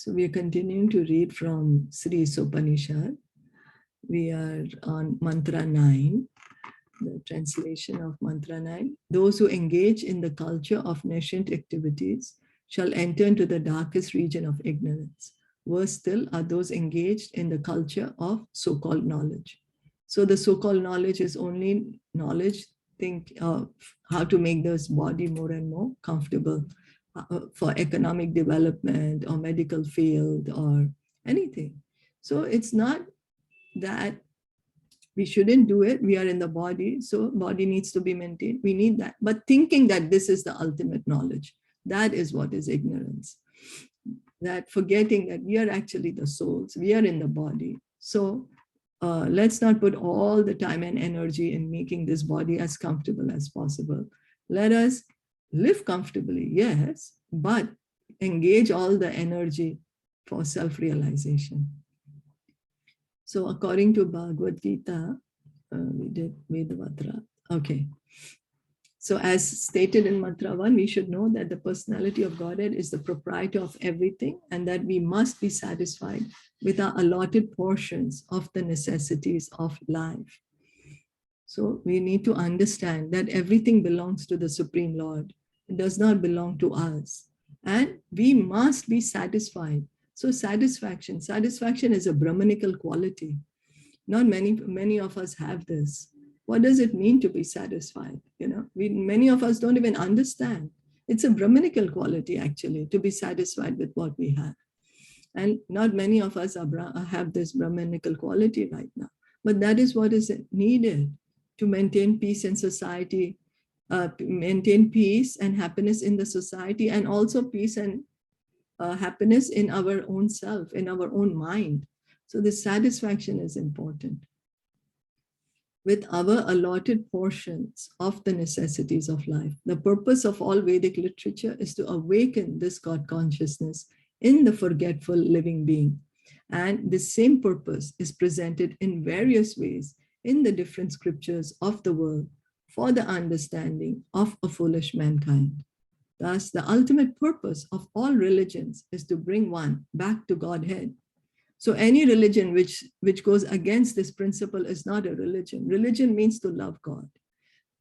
So we are continuing to read from Sri Isopanishad. We are on mantra 9, the translation of mantra 9. Those who engage in the culture of nascent activities shall enter into the darkest region of ignorance. Worse still are those engaged in the culture of so-called knowledge. So the so-called knowledge is only knowledge, think of how to make this body more and more comfortable for economic development or medical field or anything. So it's not that we shouldn't do it. We are in the body, so body needs to be maintained. We need that. But thinking that this is the ultimate knowledge, that is what is ignorance. That forgetting that we are actually the souls, we are in the body. So let's not put all the time and energy in making this body as comfortable as possible. Let us live comfortably, yes, but engage all the energy for self-realization. So according to Bhagavad Gita, we did Vedavatra. Okay. So as stated in mantra 1, we should know that the personality of Godhead is the proprietor of everything and that we must be satisfied with our allotted portions of the necessities of life. So we need to understand that everything belongs to the Supreme Lord. It does not belong to us. And we must be satisfied. So satisfaction is a Brahmanical quality. Not many of us have this. What does it mean to be satisfied? You know, many of us don't even understand. It's a Brahmanical quality, actually, to be satisfied with what we have. And not many of us have this Brahmanical quality right now. But that is what is needed to maintain peace in society, maintain peace and happiness in the society, and also peace and happiness in our own self, in our own mind. So the satisfaction is important. With our allotted portions of the necessities of life. The purpose of all Vedic literature is to awaken this God consciousness in the forgetful living being. And the same purpose is presented in various ways in the different scriptures of the world for the understanding of a foolish mankind. Thus, the ultimate purpose of all religions is to bring one back to Godhead. So any religion which goes against this principle is not a religion. Religion means to love God.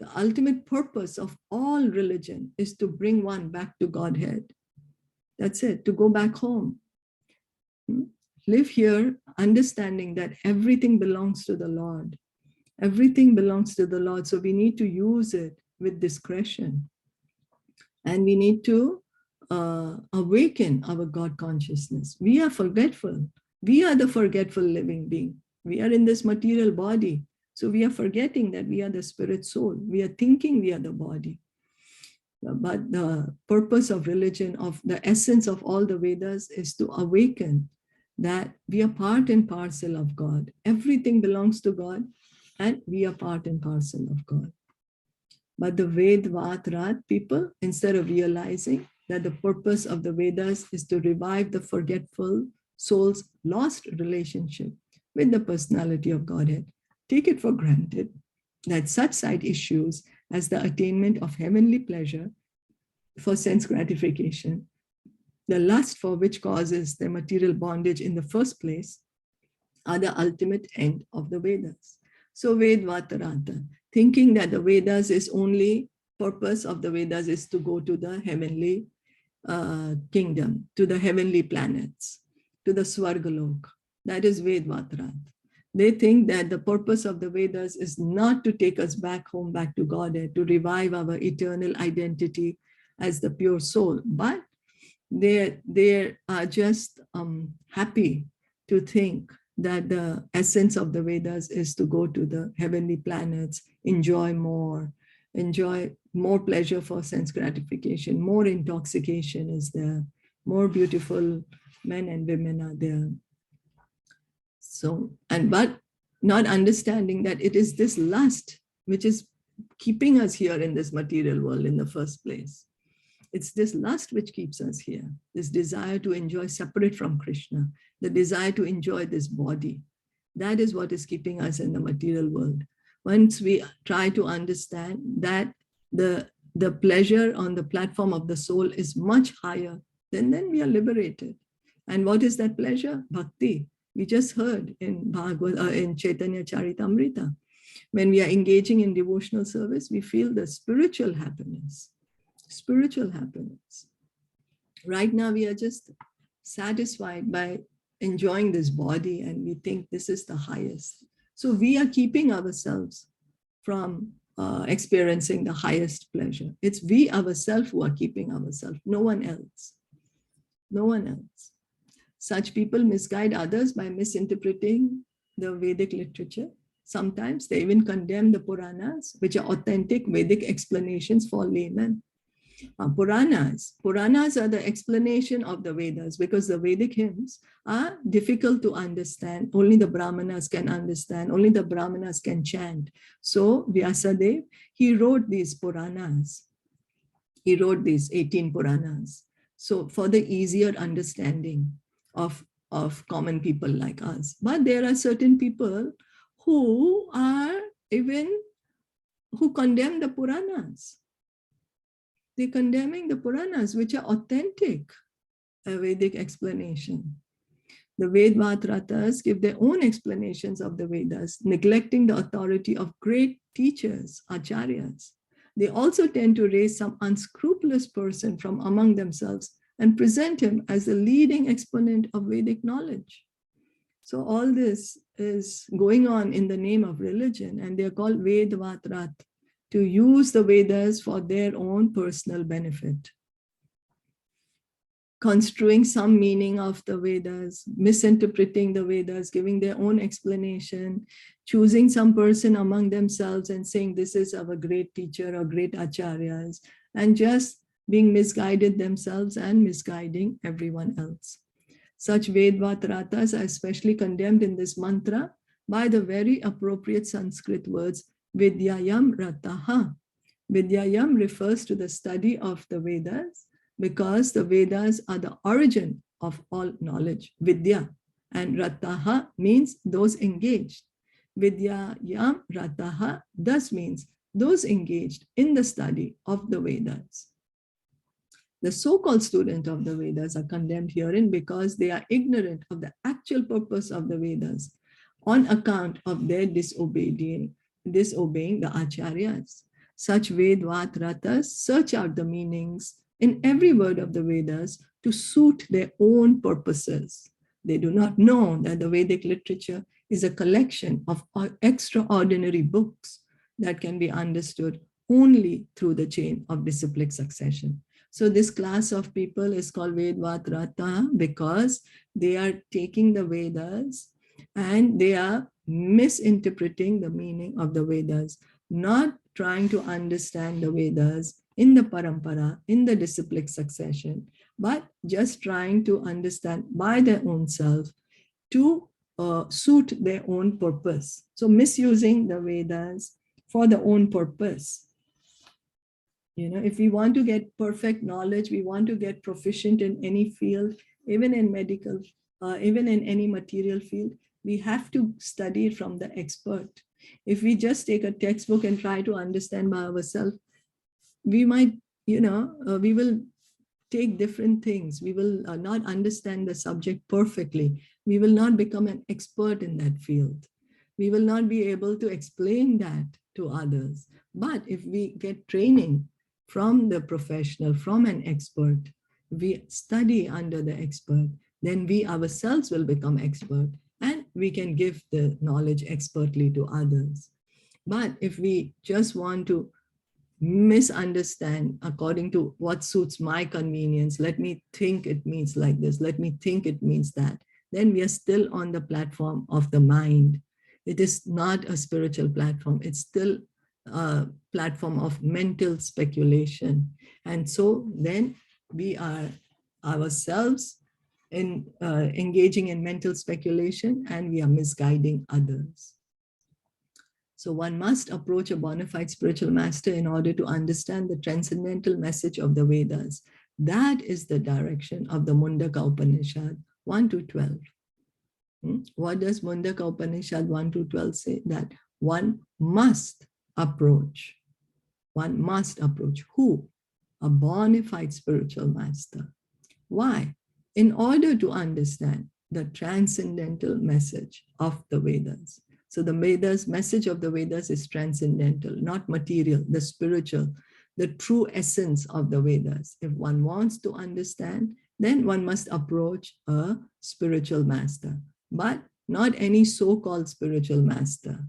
The ultimate purpose of all religion is to bring one back to Godhead. That's it, to go back home. Live here understanding that everything belongs to the Lord. Everything belongs to the Lord. So we need to use it with discretion. And we need to awaken our God consciousness. We are forgetful. We are the forgetful living being. We are in this material body. So we are forgetting that we are the spirit soul. We are thinking we are the body. But the purpose of religion, of the essence of all the Vedas, is to awaken that we are part and parcel of God. Everything belongs to God and we are part and parcel of God. But the Ved Vat Rat people, instead of realizing that the purpose of the Vedas is to revive the forgetful soul's lost relationship with the personality of Godhead, take it for granted that such side issues as the attainment of heavenly pleasure for sense gratification, the lust for which causes the material bondage in the first place, are the ultimate end of the Vedas. So Vedvatarata, thinking that the Vedas is only purpose of the Vedas is to go to the heavenly kingdom, to the heavenly planets, to the Swargalok. That is Vedvatrat. They think that the purpose of the Vedas is not to take us back home, back to Godhead, to revive our eternal identity as the pure soul, but they are just happy to think that the essence of the Vedas is to go to the heavenly planets, enjoy more pleasure for sense gratification, more intoxication is there, more beautiful men and women are there. So, but not understanding that it is this lust which is keeping us here in this material world in the first place. It's this lust which keeps us here, this desire to enjoy separate from Krishna, the desire to enjoy this body. That is what is keeping us in the material world. Once we try to understand that the pleasure on the platform of the soul is much higher, then we are liberated. And what is that pleasure? Bhakti. We just heard in in Caitanya Caritamrta. When we are engaging in devotional service, we feel the spiritual happiness. Spiritual happiness. Right now, we are just satisfied by enjoying this body, and we think this is the highest. So we are keeping ourselves from experiencing the highest pleasure. It's we ourselves who are keeping ourselves, no one else. No one else. Such people misguide others by misinterpreting the Vedic literature. Sometimes they even condemn the Puranas, which are authentic Vedic explanations for laymen. Puranas are the explanation of the Vedas, because the Vedic hymns are difficult to understand. Only the Brahmanas can understand. Only the Brahmanas can chant. So Vyasadeva, he wrote these Puranas. He wrote these 18 Puranas. So for the easier understanding of common people like us. But there are certain people who condemn the Puranas. They're condemning the Puranas, which are authentic Vedic explanation. The Vedvatratas give their own explanations of the Vedas, neglecting the authority of great teachers, acharyas. They also tend to raise some unscrupulous person from among themselves and present him as the leading exponent of Vedic knowledge. So all this is going on in the name of religion, and they're called Vedvatrat, to use the Vedas for their own personal benefit. Construing some meaning of the Vedas, misinterpreting the Vedas, giving their own explanation, choosing some person among themselves and saying this is our great teacher or great acharyas, and just being misguided themselves and misguiding everyone else. Such Vedvatratas are especially condemned in this mantra by the very appropriate Sanskrit words Vidyayam Rataha. Vidyayam refers to the study of the Vedas, because the Vedas are the origin of all knowledge, Vidya. And Rataha means those engaged. Vidyayam Rataha thus means those engaged in the study of the Vedas. The so-called students of the Vedas are condemned herein because they are ignorant of the actual purpose of the Vedas on account of their disobeying the acharyas. Such Vedvatratas search out the meanings in every word of the Vedas to suit their own purposes. They do not know that the Vedic literature is a collection of extraordinary books that can be understood only through the chain of disciplic succession. So this class of people is called Vedvatrata because they are taking the Vedas and they are misinterpreting the meaning of the Vedas, not trying to understand the Vedas in the parampara, in the disciplic succession, but just trying to understand by their own self to suit their own purpose. So misusing the Vedas for their own purpose. If we want to get perfect knowledge, we want to get proficient in any field, even in medical, even in any material field, we have to study from the expert. If we just take a textbook and try to understand by ourselves, we might, we will take different things. We will not understand the subject perfectly. We will not become an expert in that field. We will not be able to explain that to others. But if we get training from the professional, from an expert, we study under the expert, then we ourselves will become expert and we can give the knowledge expertly to others. But if we just want to misunderstand according to what suits my convenience, let me think it means like this, let me think it means that, then we are still on the platform of the mind. It is not a spiritual platform. It's still a platform of mental speculation. And so then we are ourselves engaging in mental speculation, and we are misguiding others. So one must approach a bona fide spiritual master in order to understand the transcendental message of the Vedas. That is the direction of the Mundaka Upanishad 1 to 12. What does Mundaka Upanishad 1 to 12 say? That one must approach. One must approach who? A bona fide spiritual master. Why? in order to understand the transcendental message of the Vedas. So the Vedas, message of the Vedas is transcendental, not material, the spiritual, the true essence of the Vedas. If one wants to understand, then one must approach a spiritual master, but not any so-called spiritual master.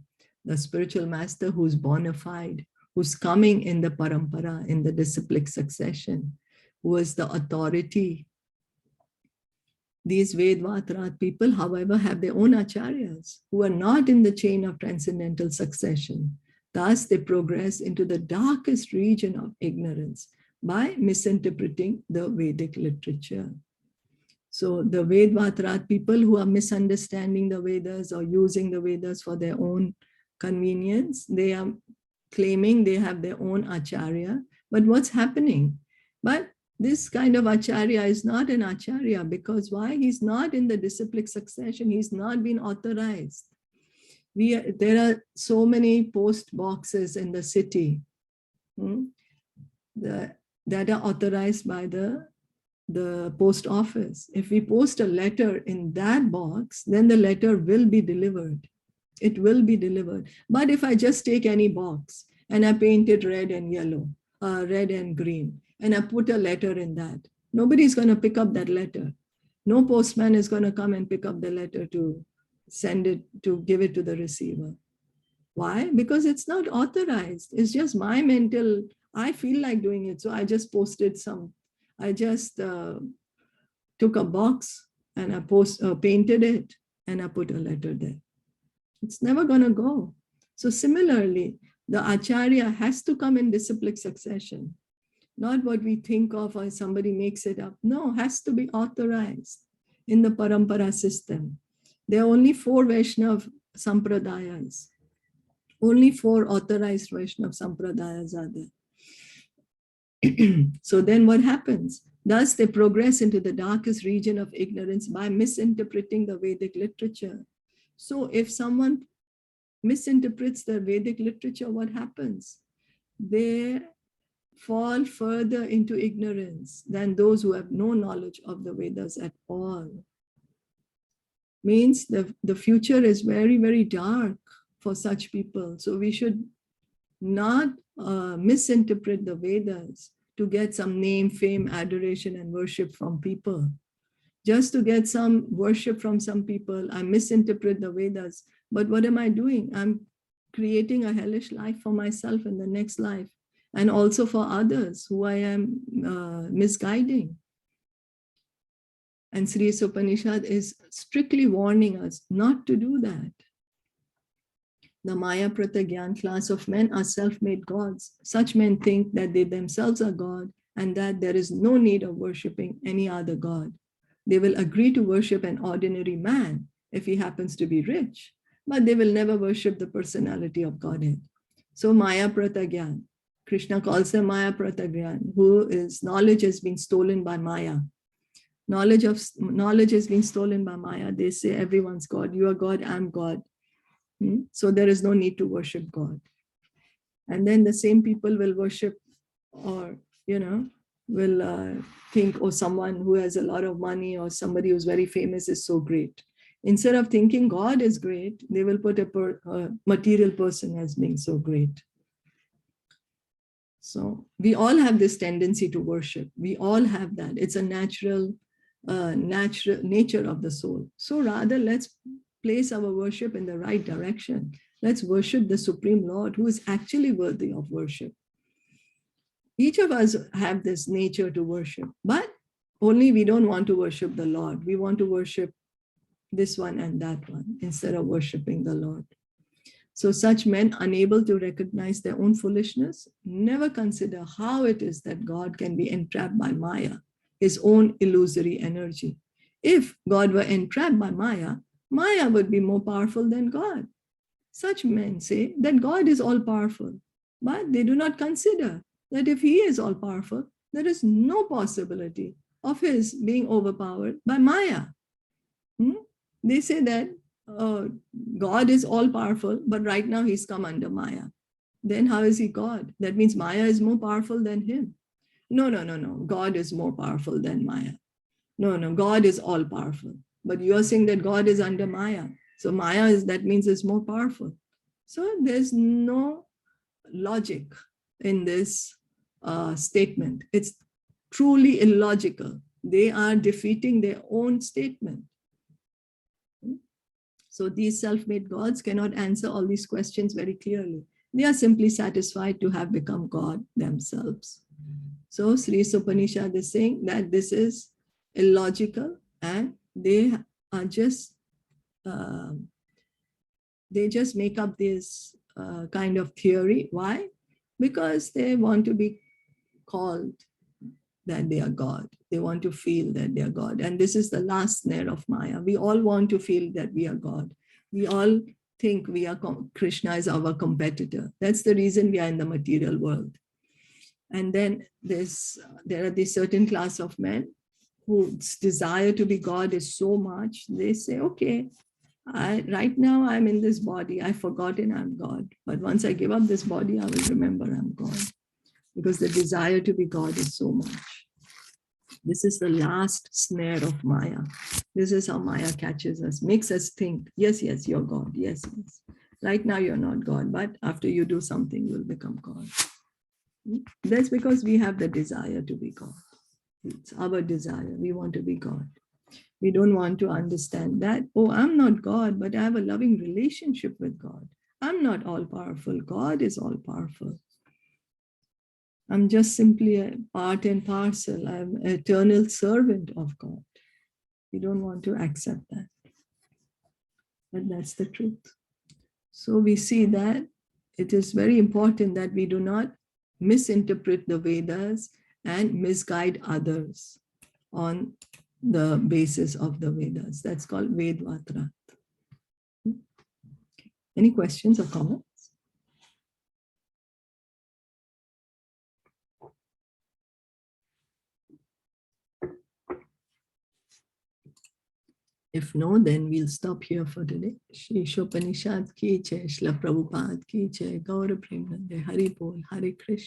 The spiritual master who's bona fide, who's coming in the parampara, in the disciplic succession, who is the authority. These Vedvatrat people, however, have their own acharyas who are not in the chain of transcendental succession. Thus, they progress into the darkest region of ignorance by misinterpreting the Vedic literature. So the Vedvatrat people who are misunderstanding the Vedas or using the Vedas for their own convenience, they are claiming they have their own acharya. But what's happening? But this kind of acharya is not an acharya, because why? He's not in the disciplic succession. He's not been authorized. There are so many post boxes in the city that are authorized by the post office. If we post a letter in that box, then the letter will be delivered. It will be delivered. But if I just take any box and I paint it red and yellow, red and green, and I put a letter in that, nobody's going to pick up that letter. No postman is going to come and pick up the letter to send it, to give it to the receiver. Why? Because it's not authorized. It's just my mental, I feel like doing it. So I just posted I just took a box and I painted it and I put a letter there. It's never going to go. So similarly, the acharya has to come in disciplic succession. Not what we think of or somebody makes it up. No, has to be authorized in the parampara system. There are only 4 Vaishnava sampradayas. Only 4 authorized Vaishnava sampradayas are there. So then what happens? Thus they progress into the darkest region of ignorance by misinterpreting the Vedic literature. So if someone misinterprets the Vedic literature, what happens? They fall further into ignorance than those who have no knowledge of the Vedas at all. Means the future is very, very dark for such people. So we should not misinterpret the Vedas to get some name, fame, adoration, and worship from people. Just to get some worship from some people, I misinterpret the Vedas. But what am I doing? I'm creating a hellish life for myself in the next life, and also for others who I am misguiding. And Sri Isopanishad is strictly warning us not to do that. The Maya Prata Gyan class of men are self-made gods. Such men think that they themselves are God and that there is no need of worshipping any other god. They will agree to worship an ordinary man if he happens to be rich, but they will never worship the personality of Godhead. So Maya Prata Gyan, Krishna calls them Maya Prata Gyan, who is knowledge has been stolen by Maya. Knowledge has been stolen by Maya. They say everyone's God. You are God, I'm God. So there is no need to worship God. And then the same people will worship, or, will think, oh, someone who has a lot of money or somebody who's very famous is so great. Instead of thinking God is great, they will put a material person as being so great. So we all have this tendency to worship. We all have that. It's a natural nature of the soul. So rather, let's place our worship in the right direction. Let's worship the Supreme Lord, who is actually worthy of worship. Each of us have this nature to worship, but only we don't want to worship the Lord. We want to worship this one and that one instead of worshiping the Lord. So such men, unable to recognize their own foolishness, never consider how it is that God can be entrapped by Maya, his own illusory energy. If God were entrapped by Maya, Maya would be more powerful than God. Such men say that God is all-powerful, but they do not consider that if he is all-powerful, there is no possibility of his being overpowered by Maya. They say that God is all-powerful, but right now he's come under Maya. Then how is he God? That means Maya is more powerful than him. No. God is more powerful than Maya. No, God is all powerful. But you are saying that God is under Maya. So Maya is, that means it's more powerful. So there's no logic in this statement. It's truly illogical. They are defeating their own statement. So these self-made gods cannot answer all these questions very clearly. They are simply satisfied to have become God themselves. So Sri Isopanishad is saying that this is illogical, and they are just make up this kind of theory. Why? Because they want to be called that they are God. They want to feel that they are God. And this is the last snare of Maya. We all want to feel that we are God. We all think we are Krishna is our competitor. That's the reason we are in the material world. And then there are this certain class of men whose desire to be God is so much, they say, okay, right now I'm in this body, I've forgotten I'm God. But once I give up this body, I will remember I'm God. Because the desire to be God is so much. This is the last snare of Maya. This is how Maya catches us, makes us think, yes, you're God. Yes. Right now you're not God, but after you do something, you'll become God. That's because we have the desire to be God. It's our desire. We want to be God. We don't want to understand that, oh, I'm not God, but I have a loving relationship with God. I'm not all powerful. God is all powerful. I'm just simply a part and parcel. I'm an eternal servant of God. We don't want to accept that. But that's the truth. So we see that it is very important that we do not misinterpret the Vedas and misguide others on the basis of the Vedas. That's called Vedvatrat. Any questions or comments? If no, then we'll stop here for today. Shri Isopanishad ki jai, Shila Prabhupada ki jai, Gaura Premanande, Hari Bol, Hare Krishna.